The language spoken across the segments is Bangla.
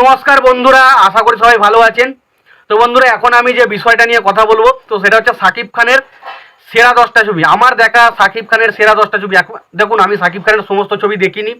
নমস্কার বন্ধুরা, আশা করি সবাই ভালো আছেন। তো বন্ধুরা, এখন আমি যে বিষয়টা নিয়ে কথা বলবো তো সেটা হচ্ছে সাকিব খানের সেরা 10টা ছবি। আমার দেখা সাকিব খানের সেরা 10টা ছবি। দেখুন, আমি সাকিব খানের সমস্ত ছবি দেখিনি,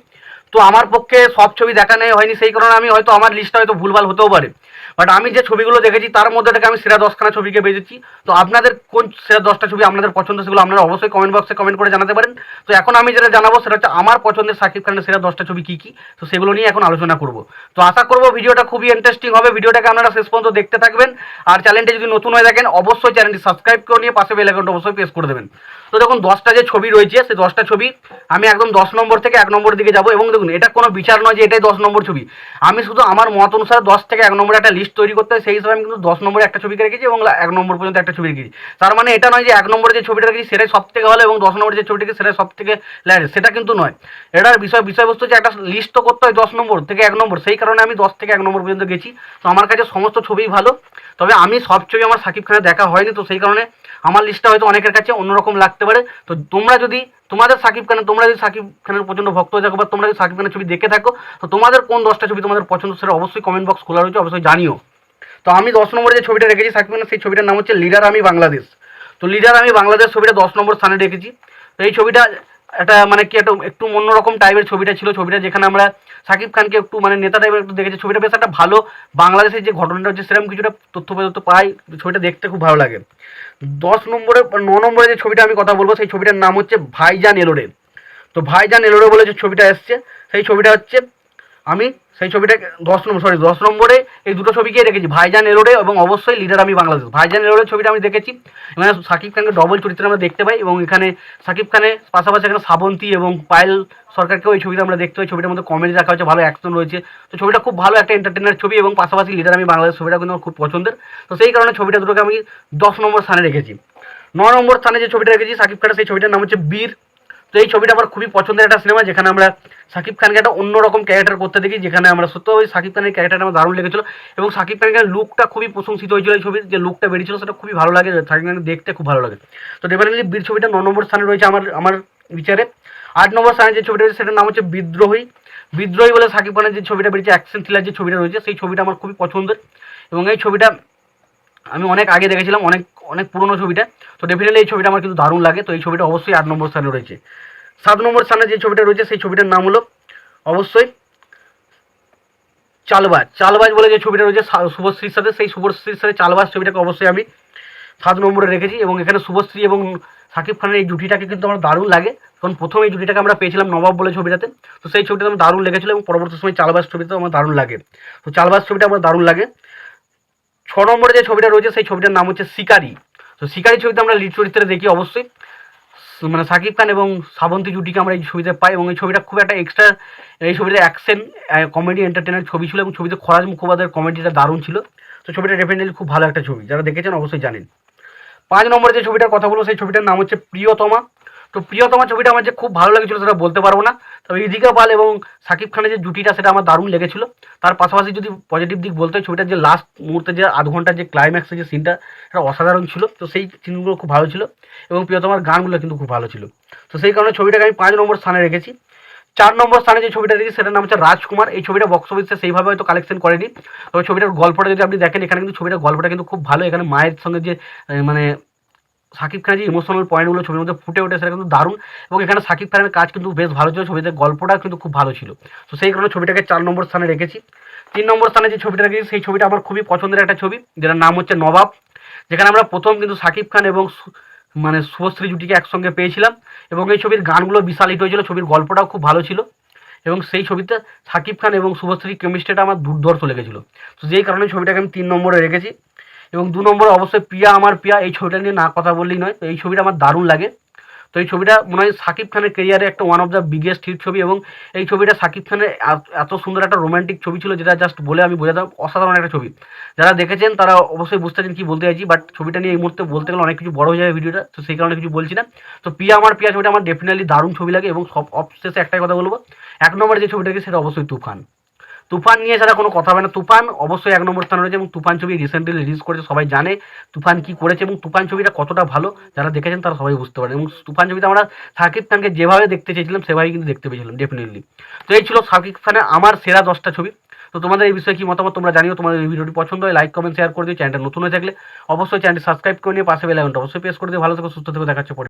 তো আমার পক্ষে সব ছবি দেখা নেই হয়নি, সেই কারণে আমি হয়তো আমার লিস্টটা হয়তো ভুলভাল হতেও পারে। বাট আমি যে ছবিগুলো দেখেছি তার মধ্যে থেকে আমি সেরা 10খানা ছবিকে বেঁচেছি। তো আপনাদের কোন সেরা 10টা ছবি আপনাদের পছন্দ সেগুলো আপনারা অবশ্যই কমেন্ট বক্সে কমেন্ট করে জানাতে পারেন। তো এখন আমি যেটা জানাবো সেটা হচ্ছে আমার পছন্দের সাকিব খানের সেরা 10টা ছবি কী কী, তো সেগুলো নিয়ে এখন আলোচনা করব। তো আশা করবো ভিডিওটা খুবই ইন্টারেস্টিং হবে, ভিডিওটাকে আপনারা শেষ পর্যন্ত দেখতে থাকবেন। আর চ্যানেলটা যদি নতুন হয়ে থাকেন অবশ্যই চ্যানেলটি সাবস্ক্রাইব করে নিয়ে পাশে বেল আইকনটা অবশ্যই প্রেস করে দেবেন। তো দেখুন, 10টা যে ছবি রয়েছে সেই 10টা ছবি আমি একদম 10 নম্বর থেকে 1 নম্বরের দিকে যাবো। এবং দেখুন, এটা কোনো বিচার নয় যে এটাই 10 নম্বর ছবি। আমি শুধু আমার মত অনুসারে 10 থেকে 1 নম্বরে একটা লিস্ট তৈরি করতে হয়, সেই হিসাবে আমি কিন্তু 10 নম্বরে একটা ছবিকে রেখেছি এবং 1 নম্বর পর্যন্ত একটা ছবি রেখেছি। তার মানে এটা নয় যে 1 নম্বরে যে ছবিটা রেখেছি সেটাই সব থেকে ভালো এবং 10 নম্বরে যে ছবিটাকে সেটাই সব থেকে ল্যাড, সেটা কিন্তু নয়। এটার বিষয়বস্তু যে একটা লিস্ট তো করতে হয় 10 নম্বর থেকে 1 নম্বর, সেই কারণে আমি 10 থেকে 1 নম্বর পর্যন্ত গেছি। তো আমার কাছে সমস্ত ছবিই ভালো, তবে আমি সব ছবি আমার সাকিব খানের দেখা হয়নি, তো সেই কারণে আমার লিস্টটা হয়তো অনেকের কাছে অন্যরকম লাগতে পারে। তো তোমরা যদি সাকিব খানের প্রচণ্ড ভক্ত হয়ে থাকো বা তোমরা যদি সাকিব খানের ছবি দেখে থাকো, তো তোমাদের কোন 10টা ছবি তোমাদের পছন্দ সেটা অবশ্যই কমেন্ট বক্স খোলা রয়েছে, অবশ্যই জানিও। তো আমি 10 নম্বরে যে ছবিটা রেখেছি সাকিব খানের, সেই ছবিটার নাম হচ্ছে লিডার আমি বাংলাদেশ। তো লিডার আমি বাংলাদেশ ছবিটা 10 নম্বর স্থানে রেখেছি। তো এই ছবিটা একটা মানে কি একটা একটু অন্যরকম টাইপের ছবিটা ছিল। ছবিটা যেখানে আমরা সাকিব খানকে একটু মানে নেতা টাইপের একটু দেখেছি। ছবিটা বেশ একটা ভালো, বাংলাদেশের যে ঘটনাটা হচ্ছে সেরকম কিছুটা তথ্য পাই। ছবিটা দেখতে খুব ভালো লাগে। 9 নম্বরে যে ছবিটা আমি কথা বলবো সেই ছবিটার নাম হচ্ছে ভাইজান এলোরে। তো ভাইজান এলোরে বলে যে ছবিটা এসছে, সেই ছবিটা হচ্ছে আমি সেই ছবিটাকে 10 নম্বরে এই দুটো ছবিকেই রেখেছি, ভাইজান এলোরে এবং অবশ্যই লিডার আমি বাংলাদেশ। ভাইজান এলোরে ছবিটা আমি দেখেছি, এখানে সাকিব খানকে ডবল চরিত্রে আমরা দেখতে পাই এবং এখানে সাকিব খানের পাশাপাশি এখানে শ্রাবন্তী এবং পায়েল সরকারকেও এই ছবিটা আমরা দেখতে পাই। ছবিটার মধ্যে কমেডি রাখা হয়েছে, ভালো অ্যাকশন রয়েছে। তো ছবিটা খুব ভালো একটা এন্টারটেনার ছবি এবং পাশাপাশি লিডার আমি বাংলাদেশ ছবিটা কিন্তু আমার খুব পছন্দের। তো সেই কারণে ছবিটা দুটোকে আমি 10 নম্বর স্থানে রেখেছি। 9 নম্বর স্থানে যে ছবিটা রেখেছি সাকিব খানের, সেই ছবিটার নাম হচ্ছে বীর। তো এই ছবিটা আমার খুবই পছন্দের একটা সিনেমা, যেখানে আমরা সাকিব খানকে একটা অন্যরকম ক্যারেক্টার করতে দেখি, যেখানে আমরা সত্যি ওই সাকিব খানের ক্যারেক্টারটা আমার দারুণ লেগেছিল এবং সাকিব খানের লুকটা খুবই প্রশংসিত হয়েছিল। এই ছবির যে লুকটা বেরিয়েছিল সেটা খুবই ভালো লাগে, সাকিব খানকে দেখতে খুব ভালো লাগে। তো ডেফিনেটলি বীর ছবিটা 9 নম্বর স্থানে রয়েছে আমার বিচারে। 8 নম্বর স্থানে যে ছবিটা রয়েছে সেটার নাম হচ্ছে বিদ্রোহী। বিদ্রোহী বলে সাকিব খানের যে ছবিটা বেরিয়েছে, অ্যাকশন থ্রিলার যে ছবিটা রয়েছে, সেই ছবিটা আমার খুবই পছন্দের এবং এই ছবিটা আমি অনেক আগে দেখেছিলাম, অনেক অনেক পুরনো ছবিটা। তো ডেফিনেটলি এই ছবিটা আমার কিন্তু দারুণ লাগে। তো এই ছবিটা অবশ্যই 8 নম্বর স্থানে রয়েছে। 7 নম্বর স্থানে যে ছবিটা রয়েছে সেই ছবিটার নাম হলো অবশ্যই চালবাজ। চালবাজ বলে যে ছবিটা রয়েছে শুভশ্রীর সাথে, সেই শুভশ্রীর সাথে চালবাজ ছবিটাকে অবশ্যই আমি 7 নম্বরে রেখেছি এবং এখানে শুভশ্রী এবং সাকিব খানের এই জুটিটাকে কিন্তু আমার দারুণ লাগে, কারণ প্রথম এই জুটিটাকে আমরা পেয়েছিলাম নবাব বলে ছবিটাতে। তো সেই ছবিটা আমার দারুণ লেগেছিলো এবং পরবর্তী সময় চালবাজ ছবিতেও আমার দারুণ লাগে। তো চালবাজ ছবিটা আমার দারুণ লাগে। 6 নম্বরে যে ছবিটা রয়েছে সেই ছবিটার নাম হচ্ছে শিকারি। তো শিকারি ছবিতে আমরা লিড চরিত্রে দেখি অবশ্যই মানে সাকিব খান এবং শ্রাবন্তী জুটিকে আমরা এই ছবিতে পাই এবং এই ছবিটা খুব একটা এক্সট্রা, এই ছবিটা অ্যাকশন কমেডি এন্টারটেনার ছবি ছিল এবং ছবিতে খরাজ মুখোপাধ্যায়ের কমেডিটা দারুণ ছিল। তো ছবিটা ডেফিনেটলি খুব ভালো একটা ছবি, যারা দেখেছেন অবশ্যই জানেন। 5 নম্বরে যে ছবিটার কথা বলবো সেই ছবিটার নাম হচ্ছে প্রিয়তমা। তো প্রিয়তমা ছবিটা আমার যে খুব ভালো লেগেছিলো সেটা বলতে পারবো না, তবে ইদিকা পাল এবং সাকিব খানের যে জুটিটা সেটা আমার দারুণ লেগেছিলো। তার পাশাপাশি যদি পজিটিভ দিক বলতে হয়, ছবিটার যে লাস্ট মুহূর্তে যে আধ ঘন্টার যে ক্লাইম্যাক্সের যে সিনটা, সেটা অসাধারণ ছিল। তো সেই সিনগুলো খুব ভালো ছিল এবং প্রিয়তমার গানগুলো কিন্তু খুব ভালো ছিল। তো সেই কারণে ছবিটাকে আমি 5 নম্বর স্থানে রেখেছি। 4 নম্বর স্থানে যে ছবিটা রেখেছি সেটার নাম হচ্ছে রাজকুমার। এই ছবিটা বক্স অফিসে সেইভাবে হয়তো কালেকশন করেনি, তবে ছবিটার গল্পটা যদি আপনি দেখেন, এখানে কিন্তু ছবিটার গল্পটা কিন্তু খুব ভালো। এখানে মায়ের সঙ্গে যে মানে সাকিব খানের যে ইমোশনাল পয়েন্টগুলো ছবির মধ্যে ফুটে ওঠে সেটা কিন্তু দারুণ এবং এখানে সাকিব খানের কাজ কিন্তু বেশ ভালো ছিল, ছবিতে গল্পটা কিন্তু খুব ভালো ছিল। তো সেই কারণে ছবিটাকে 4 নম্বর স্থানে রেখেছি। 3 নম্বর স্থানে যে ছবিটা রেখেছি সেই ছবিটা আমার খুবই পছন্দের একটা ছবি, যেটার নাম হচ্ছে নবাব, যেখানে আমরা প্রথম কিন্তু সাকিব খান এবং মানে শুভশ্রী জুটিকে একসঙ্গে পেয়েছিলাম এবং এই ছবির গানগুলো বিশাল হিট হয়েছিল, ছবির গল্পটাও খুব ভালো ছিল এবং সেই ছবিতে সাকিব খান এবং শুভশ্রীর কেমিস্ট্রিটা আমার দুর্ধর্ষ লেগেছিলো। তো যেই কারণে ছবিটাকে আমি 3 নম্বরে রেখেছি এবং 2 নম্বরে অবশ্যই প্রিয়া আমার প্রিয়া। এই ছবিটা নিয়ে না কথা বললেই নয়, তো এই ছবিটা আমার দারুণ লাগে। তো এই ছবিটা মনে হয় সাকিব খানের কেরিয়ারে একটা one of the biggest hit ছবি এবং এই ছবিটা সাকিব খানের এত সুন্দর একটা রোম্যান্টিক ছবি ছিল, যেটা জাস্ট বলে আমি বোঝাতে অসাধারণ একটা ছবি। যারা দেখেছেন তারা অবশ্যই বুঝতে পারছেন কী বলতে চাইছি, বাট ছবিটা নিয়ে এই মুহূর্তে বলতে গেলে অনেক কিছু বড় হয়ে যাবে ভিডিওটা, তো সেই কারণে কিছু বলছি না। তো প্রিয়া আমার প্রিয়া ছবিটা আমার ডেফিনেটলি দারুণ ছবি লাগে এবং সব অবশেষে একটাই কথা বলবো, 1 নম্বরে যে ছবিটা সেটা অবশ্যই তুফান। তুফান নিয়ে ছাড়া কোনো কথা হবে না, তুফান অবশ্যই 1 নম্বর স্থানে রয়েছে এবং তুফান ছবি রিসেন্টলি রিলিজ করেছে, সবাই জানে তুফান কী করেছে এবং তুফান ছবিটা কতটা ভালো, যারা দেখেছেন তারা সবাই বুঝতে পারে এবং তুফান ছবিতে আমরা সাকিব খানকে যেভাবে দেখতে চেয়েছিলাম সেভাবেই কিন্তু দেখতে পেয়েছিলাম ডেফিনেটলি। তো এই ছিল সাকিব খানের আমার সেরা 10টা ছবি। তো তোমাদের এই বিষয়ে কি মতামত তোমরা জানিও। তোমাদের এই ভিডিওটি পছন্দ হয় লাইক কমেন্ট শেয়ার করে দিও। চ্যানেলটা নতুন হয়ে থাকলে অবশ্যই চ্যানেলটি সাবস্ক্রাইব করে নিয়ে পাশে বেল আইকনটা অবশ্যই প্রেস করে দিও। ভালো থেকো, সুস্থ থেকো, দেখাচ্ছে পরে।